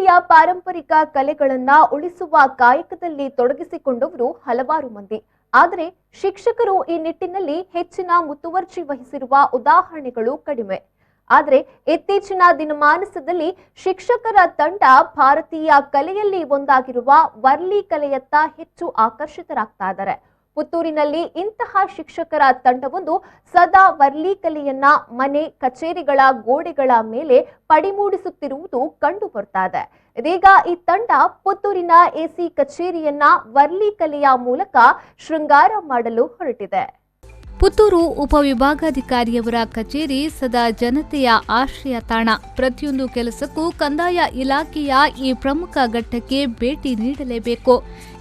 ಜಿಲ್ಲೆಯ ಪಾರಂಪರಿಕ ಕಲೆಗಳನ್ನ ಉಳಿಸುವ ಕಾಯಕದಲ್ಲಿ ತೊಡಗಿಸಿಕೊಂಡವರು ಹಲವಾರು ಮಂದಿ. ಆದರೆ ಶಿಕ್ಷಕರು ಈ ನಿಟ್ಟಿನಲ್ಲಿ ಹೆಚ್ಚಿನ ಮುತುವರ್ಜಿ ವಹಿಸಿರುವ ಉದಾಹರಣೆಗಳು ಕಡಿಮೆ. ಆದರೆ ಇತ್ತೀಚಿನ ದಿನಮಾನದಲ್ಲಿ ಶಿಕ್ಷಕರ ತಂಡ ಭಾರತೀಯ ಕಲೆಯಲ್ಲಿ ಒಂದಾಗಿರುವ ವರ್ಲಿ ಕಲೆಯತ್ತ ಹೆಚ್ಚು ಆಕರ್ಷಿತರಾಗ್ತಾ ಇದ್ದಾರೆ. ಪುತ್ತೂರಿನಲ್ಲಿ ಇಂತಹ ಶಿಕ್ಷಕರ ತಂಡವೊಂದು ಸದಾ ವರ್ಲಿ ಕಲೆಯನ್ನ ಮನೆ ಕಚೇರಿಗಳ ಗೋಡೆಗಳ ಮೇಲೆ ಪಡಿಮೂಡಿಸುತ್ತಿರುವುದು ಕಂಡು ಬರ್ತಾ ಇದೆ. ಇದೀಗ ಈ ತಂಡ ಪುತ್ತೂರಿನ ಎಸಿ ಕಚೇರಿಯನ್ನ ವರ್ಲಿ ಕಲೆಯ ಮೂಲಕ ಶೃಂಗಾರ ಮಾಡಲು ಹೊರಟಿದೆ. ಪುತ್ತೂರು ಉಪವಿಭಾಗಾಧಿಕಾರಿಯವರ ಕಚೇರಿ ಸದಾ ಜನತೆಯ ಆಶ್ರಯ ತಾಣ. ಪ್ರತಿಯೊಂದು ಕೆಲಸಕ್ಕೂ ಕಂದಾಯ ಇಲಾಖೆಯ ಈ ಪ್ರಮುಖ ಘಟ್ಟಕ್ಕೆ ಭೇಟಿ ನೀಡಲೇಬೇಕು.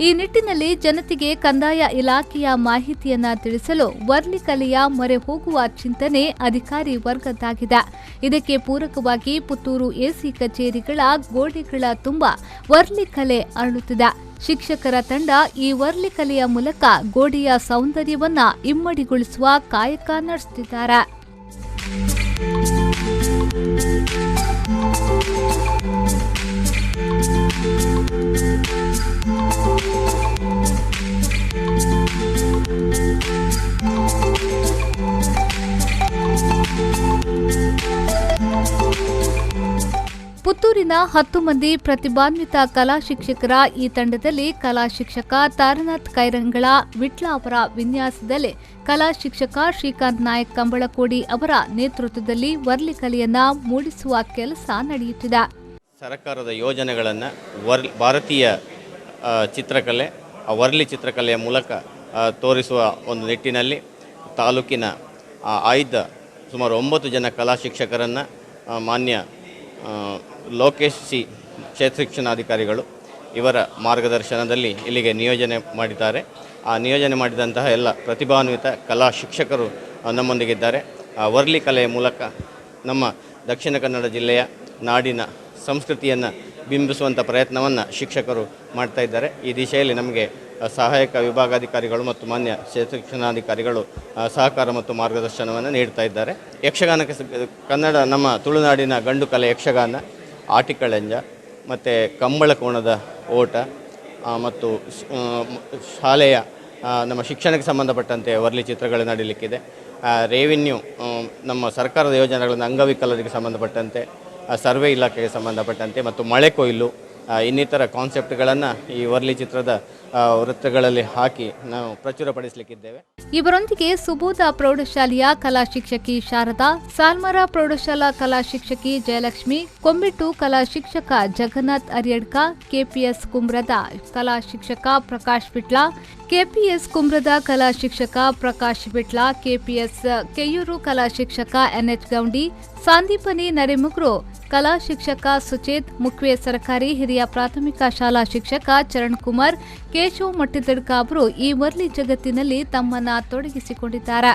ಈ ನಿಟ್ಟಿನಲ್ಲಿ ಜನತೆಗೆ ಕಂದಾಯ ಇಲಾಖೆಯ ಮಾಹಿತಿಯನ್ನ ತಿಳಿಸಲು ವರ್ಲಿ ಕಲೆಯ ಮೊರೆ ಹೋಗುವ ಚಿಂತನೆ ಅಧಿಕಾರಿ ವರ್ಗದ್ದಾಗಿದೆ. ಇದಕ್ಕೆ ಪೂರಕವಾಗಿ ಪುತ್ತೂರು ಎಸಿ ಕಚೇರಿಗಳ ಗೋಡೆಗಳ ತುಂಬ ವರ್ಲಿ ಕಲೆ ಅರಳುತ್ತಿದೆ. ಶಿಕ್ಷಕರ ತಂಡ ಈ ವರ್ಲಿ ಕಲೆಯ ಮೂಲಕ ಗೋಡೆಯ ಸೌಂದರ್ಯವನ್ನ ಇಮ್ಮಡಿಗೊಳಿಸುವ ಕಾಯಕ ನಡೆಸುತ್ತಿದ್ದಾರೆ. ಪುತ್ತೂರಿನ 10 ಮಂದಿ ಪ್ರತಿಭಾನ್ವಿತ ಕಲಾ ಶಿಕ್ಷಕರ ಈ ತಂಡದಲ್ಲಿ ಕಲಾ ಶಿಕ್ಷಕ ತಾರನಾಥ್ ಕೈರಂಗಳ ವಿಟ್ಲ ಅವರ ವಿನ್ಯಾಸದಲ್ಲಿ ಕಲಾ ಶಿಕ್ಷಕ ಶ್ರೀಕಾಂತ್ ನಾಯಕ್ ಕಂಬಳಕೋಡಿ ಅವರ ನೇತೃತ್ವದಲ್ಲಿ ವರ್ಲಿ ಕಲೆಯನ್ನ ಮೂಡಿಸುವ ಕೆಲಸ ನಡೆಯುತ್ತಿದೆ. ಸರ್ಕಾರದ ಯೋಜನೆಗಳನ್ನು ಭಾರತೀಯ ಚಿತ್ರಕಲೆ ವರ್ಲಿ ಚಿತ್ರಕಲೆಯ ಮೂಲಕ ತೋರಿಸುವ ಒಂದು ನಿಟ್ಟಿನಲ್ಲಿ ತಾಲೂಕಿನ ಆಯ್ದ ಸುಮಾರು 9 ಜನ ಕಲಾ ಶಿಕ್ಷಕರನ್ನು ಮಾನ್ಯ ಲೋಕೇಶ್ ಸಿ ಕ್ಷೇತ್ರ ಶಿಕ್ಷಣಾಧಿಕಾರಿಗಳು ಇವರ ಮಾರ್ಗದರ್ಶನದಲ್ಲಿ ಇಲ್ಲಿಗೆ ನಿಯೋಜನೆ ಮಾಡಿದ್ದಾರೆ. ಆ ನಿಯೋಜನೆ ಮಾಡಿದಂತಹ ಎಲ್ಲ ಪ್ರತಿಭಾನ್ವಿತ ಕಲಾ ಶಿಕ್ಷಕರು ನಮ್ಮೊಂದಿಗಿದ್ದಾರೆ. ವರ್ಲಿ ಕಲೆಯ ಮೂಲಕ ನಮ್ಮ ದಕ್ಷಿಣ ಕನ್ನಡ ಜಿಲ್ಲೆಯ ನಾಡಿನ ಸಂಸ್ಕೃತಿಯನ್ನು ಬಿಂಬಿಸುವಂಥ ಪ್ರಯತ್ನವನ್ನು ಶಿಕ್ಷಕರು ಮಾಡ್ತಾ ಇದ್ದಾರೆ. ಈ ದಿಶೆಯಲ್ಲಿ ನಮಗೆ ಸಹಾಯಕ ವಿಭಾಗಾಧಿಕಾರಿಗಳು ಮತ್ತು ಮಾನ್ಯ ಕ್ಷೇತ್ರ ಶಿಕ್ಷಣಾಧಿಕಾರಿಗಳು ಸಹಕಾರ ಮತ್ತು ಮಾರ್ಗದರ್ಶನವನ್ನು ನೀಡ್ತಾ ಇದ್ದಾರೆ. ಯಕ್ಷಗಾನಕ್ಕೆ ಕನ್ನಡ ನಮ್ಮ ತುಳುನಾಡಿನ ಗಂಡು ಕಲೆ ಯಕ್ಷಗಾನ, ಆಟಿಕಳಂಜ ಮತ್ತು ಕಂಬಳಕೋಣದ ಓಟ ಮತ್ತು ಶಾಲೆಯ ನಮ್ಮ ಶಿಕ್ಷಣಕ್ಕೆ ಸಂಬಂಧಪಟ್ಟಂತೆ ವರ್ಲಿ ಚಿತ್ರಗಳು ನಡೀಲಿಕ್ಕಿದೆ. ರೆವಿನ್ಯೂ ನಮ್ಮ ಸರ್ಕಾರದ ಯೋಜನೆಗಳನ್ನು ಅಂಗವಿಕಲರಿಗೆ ಸಂಬಂಧಪಟ್ಟಂತೆ, ಸರ್ವೆ ಇಲಾಖೆಗೆ ಸಂಬಂಧಪಟ್ಟಂತೆ ಮತ್ತು ಮಳೆ ಕೊಯ್ಲು ಇನ್ನಿತರ ಕಾನ್ಸೆಪ್ಟ್ಗಳನ್ನು ಈ ವರ್ಲಿ ಚಿತ್ರದ ವೃತ್ತಗಳಲ್ಲಿ ಹಾಕಿ ನಾವು ಪ್ರಚುರಪಡಿಸಲಿಕ್ಕಿದ್ದೇವೆ. ಇವರೊಂದಿಗೆ ಸುಬೋಧ ಪ್ರೌಢಶಾಲೆಯ ಕಲಾ ಶಿಕ್ಷಕಿ ಶಾರದಾ, ಸಾಲ್ಮರ ಪ್ರೌಢಶಾಲಾ ಕಲಾ ಶಿಕ್ಷಕಿ ಜಯಲಕ್ಷ್ಮಿ, ಕೊಂಬಿಟ್ಟು ಕಲಾ ಶಿಕ್ಷಕ ಜಗನ್ನಾಥ್ ಅರಿಯಡ್ಕ, ಕೆಪಿಎಸ್ ಕುಮ್ರದ ಕಲಾ ಶಿಕ್ಷಕ ಪ್ರಕಾಶ್ ಬಿಟ್ಲ, ಕೆಪಿಎಸ್ ಕುಮ್ರದ ಕಲಾ ಶಿಕ್ಷಕ ಪ್ರಕಾಶ್ ಬಿಟ್ಲ, ಕೆಪಿಎಸ್ ಕೆಯೂರು ಕಲಾ ಶಿಕ್ಷಕ ಎನ್ಎಚ್ ಗೌಂಡಿ, ಸಾಂದೀಪನಿ ನರೇಮುಗ್ರು ಕಲಾ ಶಿಕ್ಷಕ ಸುಚೇತ್, ಮುಖ್ವೆ ಸರ್ಕಾರಿ ಹಿರಿಯ ಪ್ರಾಥಮಿಕ ಶಾಲಾ ಶಿಕ್ಷಕ ಚರಣ್ ಕುಮಾರ್, ಕೇಶವ್ ಮಟ್ಟಿದಡ್ಕ ಅವರು ಈ ವರ್ಲಿ ಜಗತ್ತಿನಲ್ಲಿ ತಮ್ಮನ್ನ ತೊಡಗಿಸಿಕೊಂಡಿದ್ದಾರೆ.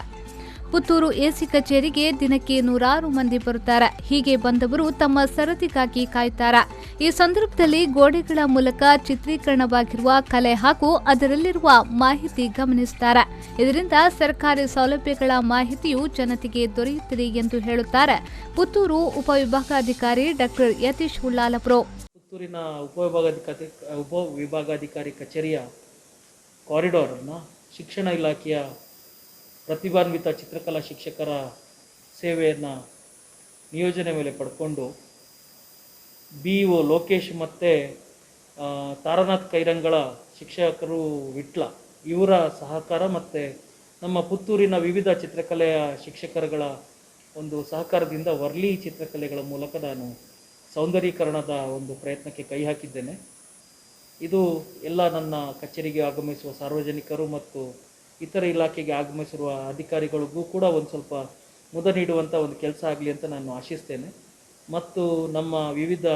ಪುತ್ತೂರು ಎಸಿ ಕಚೇರಿಗೆ ದಿನಕ್ಕೆ 100 ಮಂದಿ ಬರುತ್ತಾರೆ. ಹೀಗೆ ಬಂದವರು ತಮ್ಮ ಸರದಿಗಾಗಿ ಕಾಯುತ್ತಾರೆ. ಈ ಸಂದರ್ಭದಲ್ಲಿ ಗೋಡೆಗಳ ಮೂಲಕ ಚಿತ್ರೀಕರಣವಾಗಿರುವ ಕಲೆ ಹಾಗೂ ಅದರಲ್ಲಿರುವ ಮಾಹಿತಿ ಗಮನಿಸುತ್ತಾರೆ. ಇದರಿಂದ ಸರ್ಕಾರಿ ಸೌಲಭ್ಯಗಳ ಮಾಹಿತಿಯು ಜನತೆಗೆ ದೊರೆಯುತ್ತದೆ ಎಂದು ಹೇಳುತ್ತಾರೆ ಪುತ್ತೂರು ಉಪವಿಭಾಗಾಧಿಕಾರಿ ಡಾಕ್ಟರ್ ಯತೀಶ್ ಹುಲ್ಲಾಲ್ ಅವರು. ಪುತ್ತೂರಿನ ಉಪವಿಭಾಗಾಧಿಕಾರಿ ಕಚೇರಿಯ ಕಾರಿಡಾರ್ ಅನ್ನು ಶಿಕ್ಷಣ ಇಲಾಖೆಯ ಪ್ರತಿಭಾನ್ವಿತ ಚಿತ್ರಕಲಾ ಶಿಕ್ಷಕರ ಸೇವೆಯನ್ನು ನಿಯೋಜನೆ ಮೇಲೆ ಪಡ್ಕೊಂಡು BO ಲೋಕೇಶ್ ಮತ್ತು ತಾರನಾಥ್ ಕೈರಂಗಳ ಶಿಕ್ಷಕರು ವಿಟ್ಲ ಇವರ ಸಹಕಾರ ಮತ್ತು ನಮ್ಮ ಪುತ್ತೂರಿನ ವಿವಿಧ ಚಿತ್ರಕಲೆಯ ಶಿಕ್ಷಕರುಗಳ ಒಂದು ಸಹಕಾರದಿಂದ ವರ್ಲಿ ಚಿತ್ರಕಲೆಗಳ ಮೂಲಕ ನಾನು ಸೌಂದರೀಕರಣದ ಒಂದು ಪ್ರಯತ್ನಕ್ಕೆ ಕೈ ಹಾಕಿದ್ದೇನೆ. ಇದು ಎಲ್ಲ ನನ್ನ ಕಚೇರಿಗೆ ಆಗಮಿಸುವ ಸಾರ್ವಜನಿಕರು ಮತ್ತು ಇತರ ಇಲಾಖೆಗೆ ಆಗಮಿಸಿರುವ ಅಧಿಕಾರಿಗಳಿಗೂ ಕೂಡ ಒಂದು ಸ್ವಲ್ಪ ಮುದ ನೀಡುವಂಥ ಒಂದು ಕೆಲಸ ಆಗಲಿ ಅಂತ ನಾನು ಆಶಿಸ್ತೇನೆ. ಮತ್ತು ನಮ್ಮ ವಿವಿಧ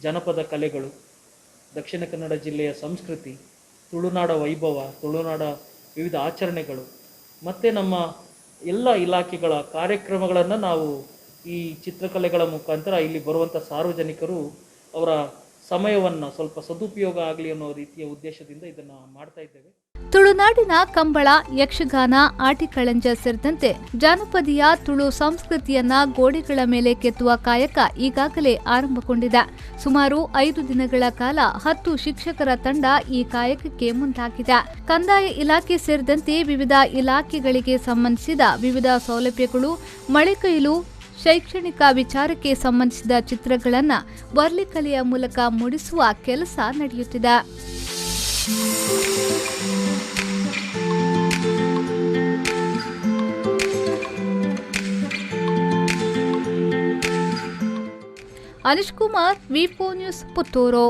ಜನಪದ ಕಲೆಗಳು, ದಕ್ಷಿಣ ಕನ್ನಡ ಜಿಲ್ಲೆಯ ಸಂಸ್ಕೃತಿ, ತುಳುನಾಡ ವೈಭವ, ತುಳುನಾಡ ವಿವಿಧ ಆಚರಣೆಗಳು ಮತ್ತು ನಮ್ಮ ಎಲ್ಲ ಇಲಾಖೆಗಳ ಕಾರ್ಯಕ್ರಮಗಳನ್ನು ನಾವು ಈ ಚಿತ್ರಕಲೆಗಳ ಮುಖಾಂತರ ಇಲ್ಲಿ ಬರುವಂಥ ಸಾರ್ವಜನಿಕರು ಅವರ ಸಮಯವನ್ನು ಸ್ವಲ್ಪ ಸದುಪಯೋಗ ಆಗಲಿ ಅನ್ನೋ ರೀತಿಯ ಉದ್ದೇಶದಿಂದ ಇದನ್ನು ಮಾಡ್ತಾ ಇದ್ದೇವೆ. ತುಳುನಾಡಿನ ಕಂಬಳ, ಯಕ್ಷಗಾನ, ಆಟಿಕಳಂಜ ಸೇರಿದಂತೆ ಜಾನಪದೀಯ ತುಳು ಸಂಸ್ಕೃತಿಯನ್ನ ಗೋಡೆಗಳ ಮೇಲೆ ಕೆತ್ತುವ ಕಾಯಕ ಈಗಾಗಲೇ ಆರಂಭಗೊಂಡಿದೆ. ಸುಮಾರು 5 ದಿನಗಳ ಕಾಲ 10 ಶಿಕ್ಷಕರ ತಂಡ ಈ ಕಾಯಕಕ್ಕೆ ಮುಂದಾಗಿದೆ. ಕಂದಾಯ ಇಲಾಖೆ ಸೇರಿದಂತೆ ವಿವಿಧ ಇಲಾಖೆಗಳಿಗೆ ಸಂಬಂಧಿಸಿದ ವಿವಿಧ ಸೌಲಭ್ಯಗಳು, ಮಳೆ ಕೊಯ್ಲು, ಶೈಕ್ಷಣಿಕ ವಿಚಾರಕ್ಕೆ ಸಂಬಂಧಿಸಿದ ಚಿತ್ರಗಳನ್ನು ವರ್ಲಿ ಕಲೆಯ ಮೂಲಕ ಮೂಡಿಸುವ ಕೆಲಸ ನಡೆಯುತ್ತಿದೆ. ಅನಿಶ್ ಕುಮಾರ್, ವಿ4 ನ್ಯೂಸ್, ಪುತ್ತೂರು.